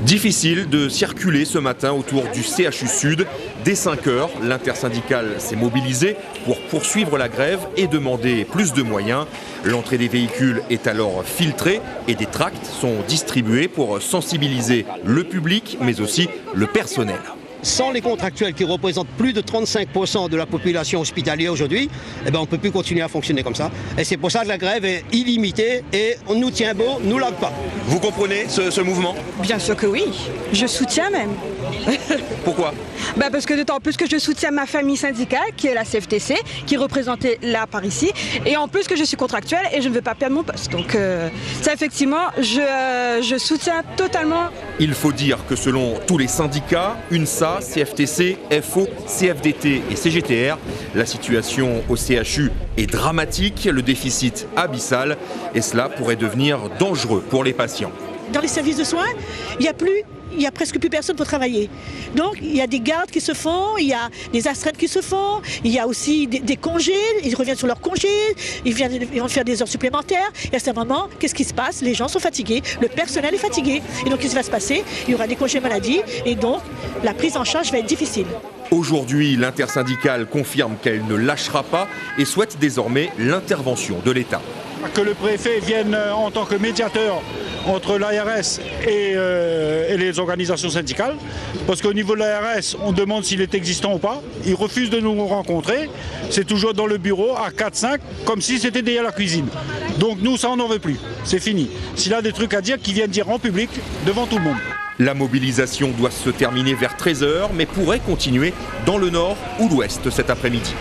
Difficile de circuler ce matin autour du CHU Sud. Dès 5 heures, l'intersyndicale s'est mobilisée pour poursuivre la grève et demander plus de moyens. L'entrée des véhicules est alors filtrée et des tracts sont distribués pour sensibiliser le public mais aussi le personnel. Sans les contractuels qui représentent plus de 35% de la population hospitalière aujourd'hui, on ne peut plus continuer à fonctionner comme ça. Et c'est pour ça que la grève est illimitée et on nous tient beau, nous lâche pas. Vous comprenez ce mouvement? Bien sûr que oui, je soutiens même. Pourquoi? Parce que d'autant plus que je soutiens ma famille syndicale qui est la CFTC, qui est représentée là par ici, et en plus que je suis contractuelle et je ne veux pas perdre mon poste. Donc ça effectivement, je soutiens totalement. Il faut dire que selon tous les syndicats, UNSA, CFTC, FO, CFDT et CGTR, la situation au CHU est dramatique, le déficit abyssal et cela pourrait devenir dangereux pour les patients. Dans les services de soins, il y a presque plus personne pour travailler. Donc il y a des gardes qui se font, il y a des astreintes qui se font, il y a aussi des congés, ils reviennent sur leurs congés, ils vont faire des heures supplémentaires. Et à ce moment, qu'est-ce qui se passe? Les gens sont fatigués, le personnel est fatigué. Et donc qu'est-ce qui va se passer? Il y aura des congés maladie et donc la prise en charge va être difficile. Aujourd'hui, l'intersyndicale confirme qu'elle ne lâchera pas et souhaite désormais l'intervention de l'État. Que le préfet vienne en tant que médiateur entre l'ARS et les organisations syndicales, parce qu'au niveau de l'ARS, on demande s'il est existant ou pas. Il refuse de nous rencontrer. C'est toujours dans le bureau à 4-5, comme si c'était derrière la cuisine. Donc nous, ça, on n'en veut plus. C'est fini. S'il a des trucs à dire, qu'il vienne dire en public, devant tout le monde. La mobilisation doit se terminer vers 13 h, mais pourrait continuer dans le nord ou l'ouest cet après-midi.